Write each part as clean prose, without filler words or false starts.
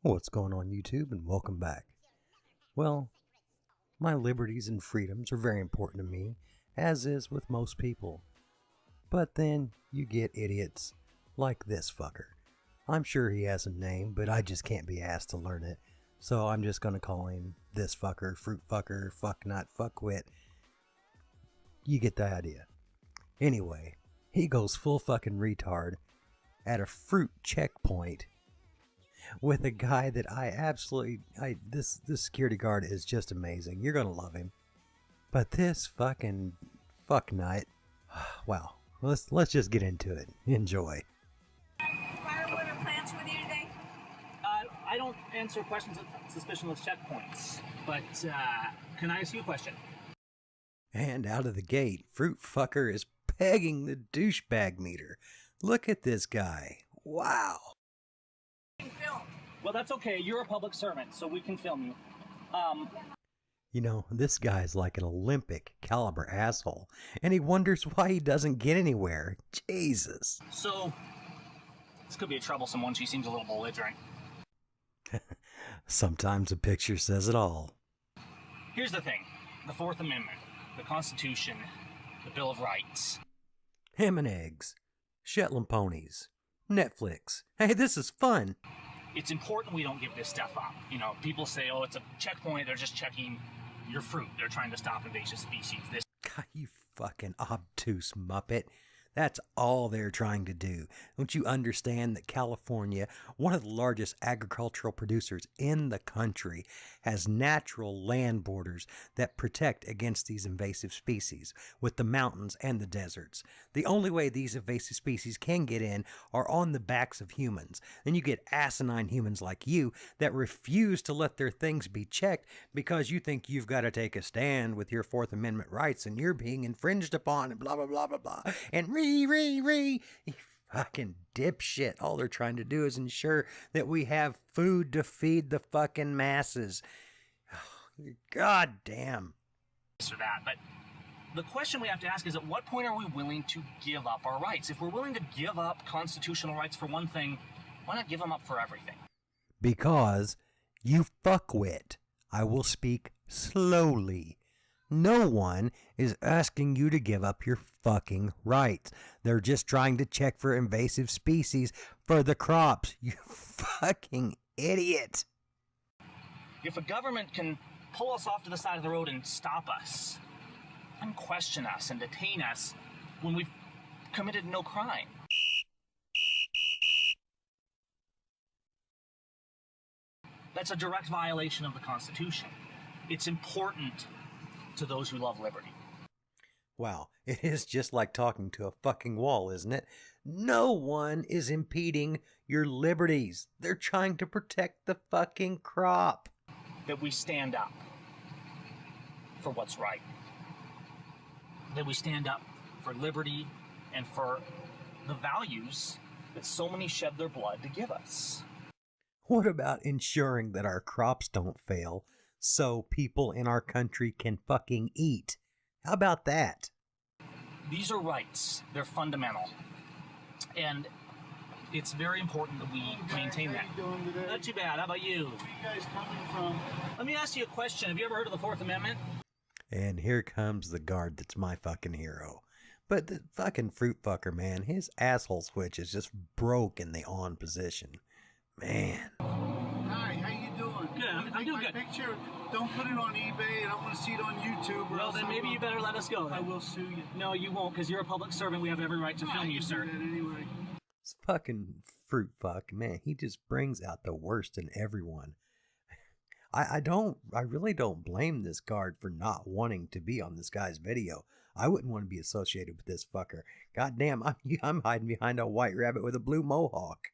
What's going on, YouTube, and welcome back. Well, my liberties and freedoms are very important to me, as is with most people. But then you get idiots like this fucker. I'm sure he has a name, but I just can't be asked to learn it, so I'm just gonna call him this fucker, fruit fucker, fucknut, fuckwit. You get the idea. Anyway, he goes full fucking retard at a fruit checkpoint with a guy that this security guard is just amazing. You're gonna love him. But this fucking fucknut, wow. Let's just get into it. Enjoy. Firewood or plants with you today? I don't answer questions at suspicionless checkpoints, but can I ask you a question? And out of the gate, fruit fucker is pegging the douchebag meter. Look at this guy. Wow. Film. Well, that's okay. You're a public servant, so we can film you. You know, this guy's like an Olympic caliber asshole, and he wonders why he doesn't get anywhere. Jesus. So, this could be a troublesome one. She seems a little belligerent. Sometimes a picture says it all. Here's the thing. The Fourth Amendment, the Constitution, the Bill of Rights. Ham and eggs, Shetland ponies, Netflix. Hey, this is fun. It's important we don't give this stuff up. You know, people say, oh, it's a checkpoint. They're just checking your fruit. They're trying to stop invasive species. God, you fucking obtuse muppet. That's all they're trying to do. Don't you understand that California, one of the largest agricultural producers in the country, has natural land borders that protect against these invasive species with the mountains and the deserts? The only way these invasive species can get in are on the backs of humans. Then you get asinine humans like you that refuse to let their things be checked because you think you've got to take a stand with your Fourth Amendment rights and you're being infringed upon and blah, blah, blah, blah, blah. And you fucking dipshit. All they're trying to do is ensure that we have food to feed the fucking masses. God damn. This or that, but the question we have to ask is, at what point are we willing to give up our rights? If we're willing to give up constitutional rights for one thing, why not give them up for everything? Because you fuckwit. I will speak slowly. No one is asking you to give up your fucking rights. They're just trying to check for invasive species for the crops. You fucking idiot. If a government can pull us off to the side of the road and stop us, and question us and detain us when we've committed no crime, that's a direct violation of the Constitution. It's important to those who love liberty. Wow, it is just like talking to a fucking wall, isn't it? No one is impeding your liberties. They're trying to protect the fucking crop. That we stand up for what's right. That we stand up for liberty and for the values that so many shed their blood to give us. What about ensuring that our crops don't fail so people in our country can fucking eat? How about that? These are rights. They're fundamental. And it's very important that we maintain that. Not too bad. How about you? Where are you guys coming from? Let me ask you a question. Have you ever heard of the Fourth Amendment? And here comes the guard that's my fucking hero. But the fucking fruit fucker, man, his asshole switch is just broke in the on position. Man. Hi, how you doing? Good, I'm doing good. Picture, don't put it on eBay, and I want to see it on YouTube. Well, then maybe you better let us go. I will sue you. No, you won't, because you're a public servant. We have every right to film you, sir. Anyway. This fucking fruit fuck, man, he just brings out the worst in everyone. I really don't blame this guard for not wanting to be on this guy's video. I wouldn't want to be associated with this fucker. Goddamn, I'm hiding behind a white rabbit with a blue mohawk.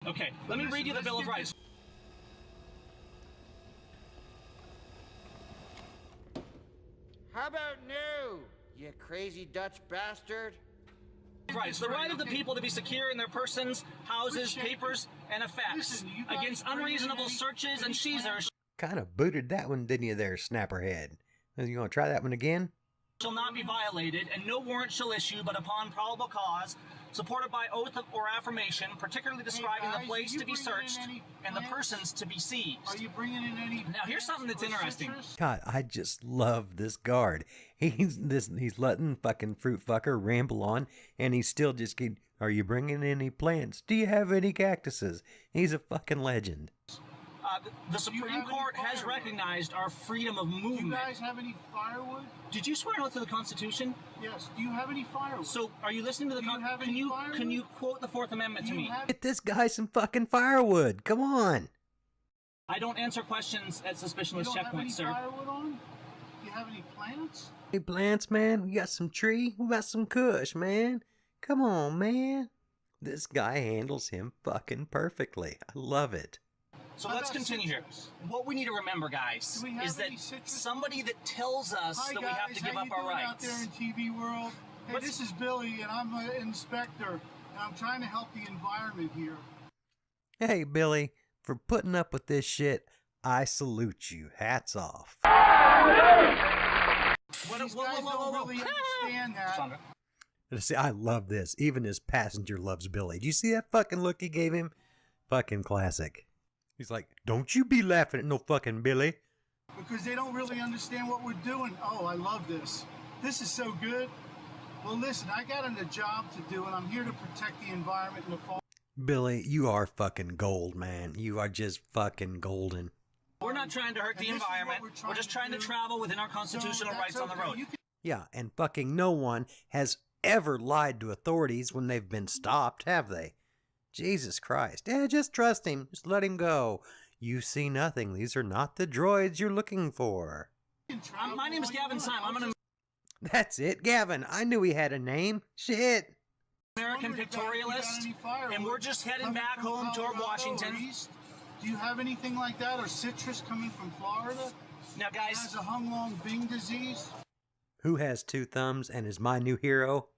Okay, let me read you the Bill of Rights. How about no, you crazy Dutch bastard? Rights. The right of the people to be secure in their persons, houses, papers, and effects against unreasonable searches and seizures Kind of booted that one, didn't you there, Snapperhead? You want to try that one again? shall not be violated, and no warrant shall issue but upon probable cause, supported by oath or affirmation, particularly describing guys, the place you to be bringing in searched any and the plants? persons to be seized. Are you bringing in any? Now, here's something that's plants or interesting. citrus? God, I just love this guard. He's letting fucking fruit fucker ramble on, and he's still just keep. Are you bringing any plants? Do you have any cactuses? He's a fucking legend. The Supreme Court has recognized our freedom of Do you movement. guys have any firewood? Did you swear an oath to the Constitution? Yes. Do you have any firewood? So, are you listening to the Do you have Constitution? any Can firewood? you quote the Fourth Amendment to Do you me? have- Get this guy some fucking firewood. Come on. I don't answer questions at you suspicionless don't have any checkpoints, sir. firewood on? Do you have any plants? Hey, plants, man. We got some tree. We got some kush, man. Come on, man. This guy handles him fucking perfectly. I love it. So How let's about continue citrus? here. What we need to remember, guys, Do we have is that any citrus? somebody that tells us Hi that guys, we have to give how up you our doing out rights. there in TV world? Hey, What's- this is Billy, and I'm an inspector, and I'm trying to help the environment here. Hey, Billy, for putting up with this shit, I salute you. Hats off. These guys don't really understand that. Sandra. See, I love this. Even his passenger loves Billy. Do you see that fucking look he gave him? Fucking classic. He's like, don't you be laughing at no fucking Billy. Because they don't really understand what we're doing. Oh, I love this. This is so good. Well, listen, I got a job to do, and I'm here to protect the environment and the fall. Billy, you are fucking gold, man. You are just fucking golden. We're not trying to hurt And the this is what environment. we're We're just trying to do. travel within our constitutional So rights that's on the okay. road. You can Yeah, and fucking no one has ever lied to authorities when they've been stopped, have they? Jesus Christ. Yeah, just trust him. Just let him go. You see nothing. These are not the droids you're looking for. travel My name is all you Gavin want. Simon. I'm an That's it, Gavin. I knew he had a name. Shit. American wondering if you got pictorialist, any firewood and we're just heading coming back from home toward Colorado or Washington. East. Do you have anything like that, or citrus coming from Florida? Now, Has guys, a Hung Long Bing disease? Who has two thumbs and is my new hero?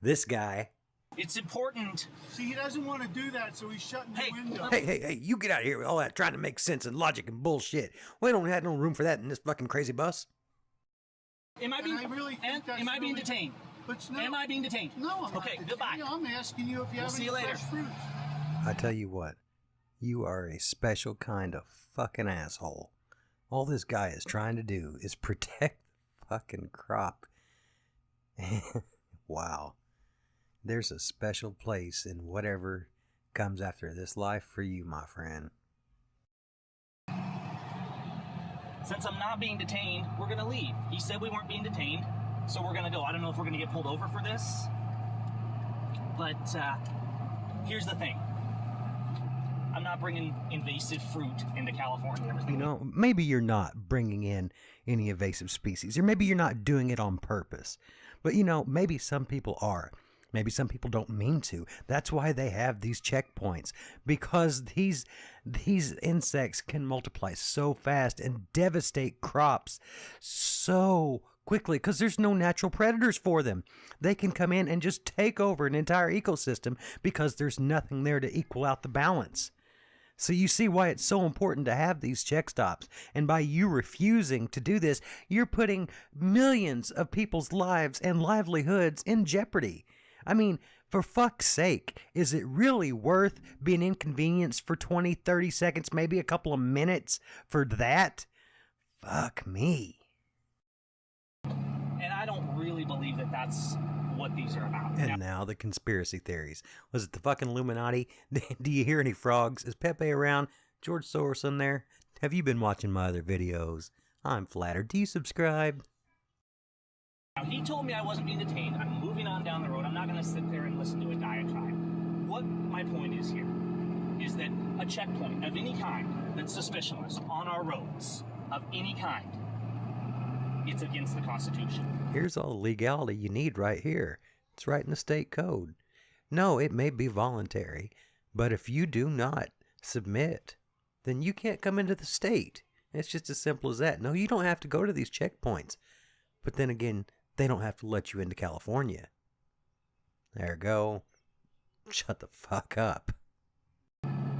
This guy. it's important. See, he doesn't want to do that, so he's shutting Hey, the window. Hey, you get out of here with all that trying to make sense and logic and bullshit. We don't have no room for that in this fucking crazy bus. Am I And being, I really think and, that's am I being really- detained? But no, Am I being detained? No, I'm Okay, not. goodbye. Yeah, I'm asking you if you We'll have see any you later. fresh fruit. I tell you what, you are a special kind of fucking asshole. All this guy is trying to do is protect the fucking crop. Wow. There's a special place in whatever comes after this life for you, my friend. Since I'm not being detained, we're gonna leave. He said we weren't being detained, so we're gonna go. I don't know if we're gonna get pulled over for this, but here's the thing. I'm not bringing invasive fruit into California. You know, maybe you're not bringing in any invasive species, or maybe you're not doing it on purpose. But, you know, maybe some people are. Maybe some people don't mean to. That's why they have these checkpoints, because these insects can multiply so fast and devastate crops so quickly because there's no natural predators for them. They can come in and just take over an entire ecosystem because there's nothing there to equal out the balance. So you see why it's so important to have these check stops. And by you refusing to do this, you're putting millions of people's lives and livelihoods in jeopardy. I mean, for fuck's sake, is it really worth being inconvenienced for 20, 30 seconds, maybe a couple of minutes for that? Fuck me. And I don't really believe that that's what these are about. Now, And now the conspiracy theories. Was it the fucking Illuminati? Do you hear any frogs? Is Pepe around? George Soros in there? Have you been watching my other videos? I'm flattered. Do you subscribe? he told me I wasn't being detained. I'm moving on down the road. I'm not going to sit there and listen to a diatribe. What my point is here is that a checkpoint of any kind that's suspicionless on our roads, of any kind, it's against the Constitution. Here's all the legality you need right here. It's right in the state code. No, it may be voluntary, but if you do not submit, then you can't come into the state. It's just as simple as that. No, you don't have to go to these checkpoints. But then again, they don't have to let you into California. There you go. Shut the fuck up.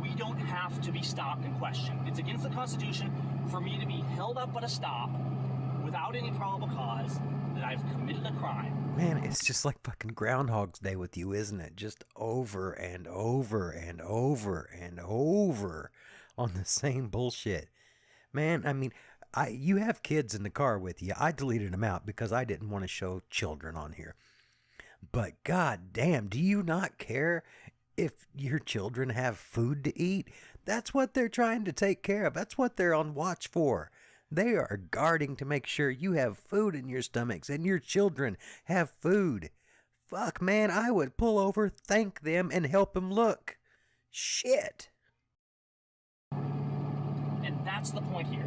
We don't have to be stopped and questioned. It's against the Constitution for me to be held up at a stop without without any probable cause that I've committed a crime. Man, it's just like fucking Groundhog's Day with you, isn't it? Just over and over and over and over on the same bullshit. Man, I mean, you have kids in the car with you. I deleted them out because I didn't want to show children on here. But god damn, do you not care if your children have food to eat? That's what they're trying to take care of. That's what they're on watch for. They are guarding to make sure you have food in your stomachs and your children have food. Fuck, man, I would pull over, thank them, and help them look. Shit. And that's the point here.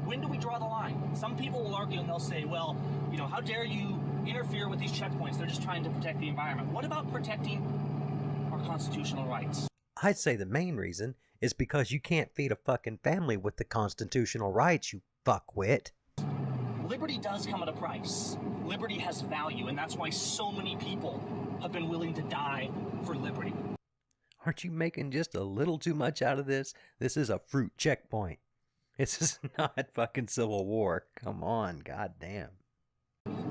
When do we draw the line? Some people will argue and they'll say, well, you know, how dare you interfere with these checkpoints? They're just trying to protect the environment. What about protecting our constitutional rights? I'd say the main reason is because you can't feed a fucking family with the constitutional rights, you fuckwit. Liberty does come at a price. Liberty has value, and that's why so many people have been willing to die for liberty. Aren't you making just a little too much out of this? This is a fruit checkpoint. This is not fucking Civil War. Come on, goddamn.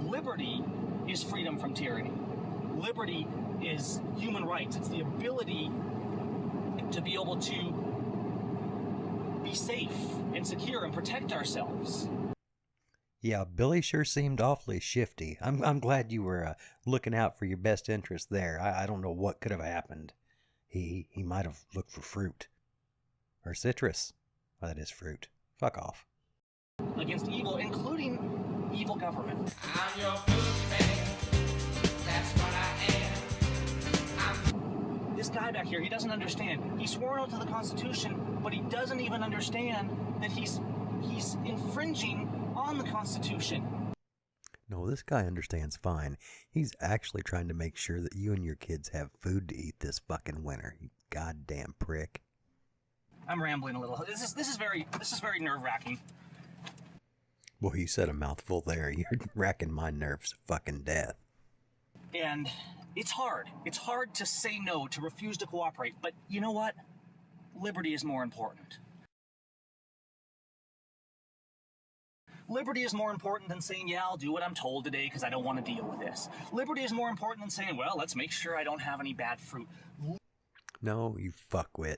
Liberty is freedom from tyranny. Liberty is human rights. It's the ability to be able to be safe and secure and protect ourselves. Yeah, Billy sure seemed awfully shifty. I'm glad you were looking out for your best interest there. I don't know what could have happened. He might have looked for fruit. Or citrus. Well, that is fruit. Fuck off. Against evil, including evil government. I'm your boogeyman. That's what I am. This guy back here, he doesn't understand. He's sworn out to the Constitution, but he doesn't even understand that he's infringing on the Constitution. No, this guy understands fine. He's actually trying to make sure that you and your kids have food to eat this fucking winter. You goddamn prick. I'm rambling a little. This is very nerve-wracking. Boy, you said a mouthful there. You're racking my nerves to fucking death. And it's hard. It's hard to say no, to refuse to cooperate. But you know what? Liberty is more important. Liberty is more important than saying, yeah, I'll do what I'm told today because I don't want to deal with this. Liberty is more important than saying, well, let's make sure I don't have any bad fruit. No, you fuckwit.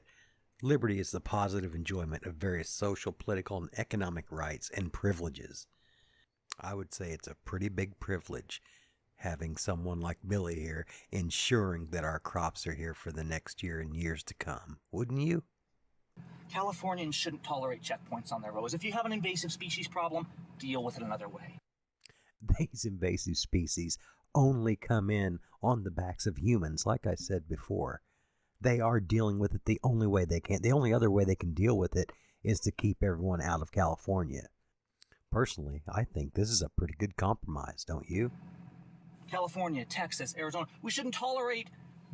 Liberty is the positive enjoyment of various social, political, and economic rights and privileges. I would say it's a pretty big privilege having someone like Billy here ensuring that our crops are here for the next year and years to come. Wouldn't you? Californians shouldn't tolerate checkpoints on their roads. If you have an invasive species problem, deal with it another way. These invasive species only come in on the backs of humans, like I said before. They are dealing with it the only way they can. The only other way they can deal with it is to keep everyone out of California. Personally, I think this is a pretty good compromise, don't you? California, Texas, Arizona, we shouldn't tolerate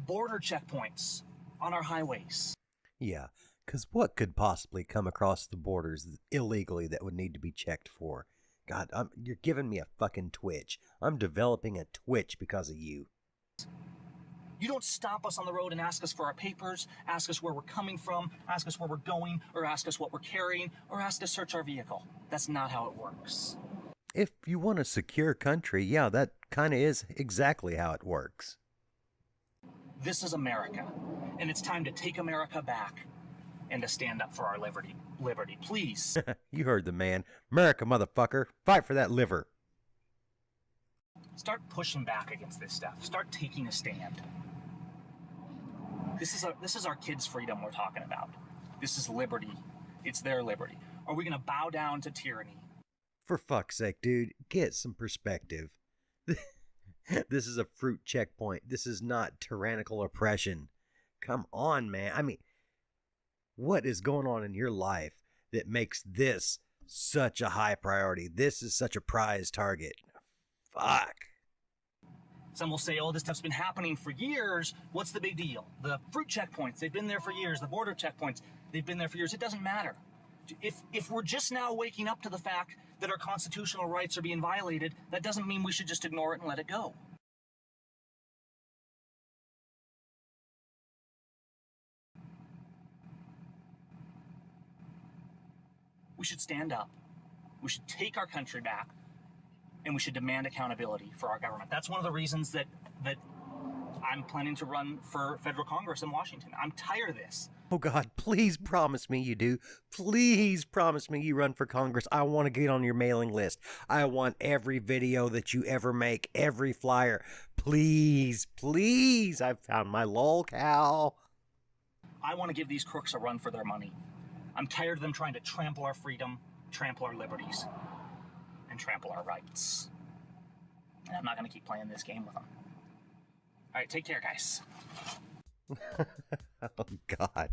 border checkpoints on our highways. Yeah, because what could possibly come across the borders illegally that would need to be checked for? God, you're giving me a fucking twitch. I'm developing a twitch because of you. You don't stop us on the road and ask us for our papers, ask us where we're coming from, ask us where we're going, or ask us what we're carrying, or ask us to search our vehicle. That's not how it works. If you want a secure country, yeah, that kind of is exactly how it works. This is America, and it's time to take America back and to stand up for our liberty. Liberty, please. You heard the man. America, motherfucker. Fight for that liver. Start pushing back against this stuff. Start taking a stand. This is our kids' freedom we're talking about. This is liberty. It's their liberty. Are we going to bow down to tyranny? For fuck's sake, dude, get some perspective. This is a fruit checkpoint. This is not tyrannical oppression. Come on, man. I mean, what is going on in your life that makes this such a high priority? This is such a prize target. Fuck. Some will say, oh, this stuff's been happening for years. What's the big deal? The fruit checkpoints, they've been there for years. The border checkpoints, they've been there for years. It doesn't matter. If we're just now waking up to the fact that our constitutional rights are being violated, that doesn't mean we should just ignore it and let it go. We should stand up. We should take our country back, and we should demand accountability for our government. That's one of the reasons that I'm planning to run for federal Congress in Washington. I'm tired of this. Oh God, please promise me you do. Please promise me you run for Congress. I want to get on your mailing list. I want every video that you ever make, every flyer. Please, please. I've found my lolcow. I want to give these crooks a run for their money. I'm tired of them trying to trample our freedom, trample our liberties, and trample our rights. And I'm not going to keep playing this game with them. All right, take care, guys. Oh God.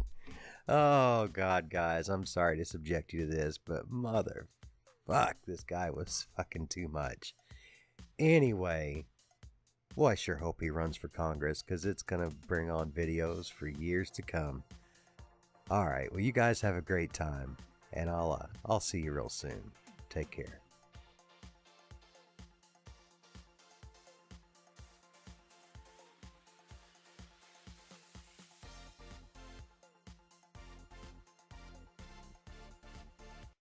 Oh God, guys. I'm sorry to subject you to this, but motherfuck, this guy was fucking too much. Anyway, well, I sure hope he runs for Congress, because it's going to bring on videos for years to come. All right, well, you guys have a great time, and I'll see you real soon. Take care.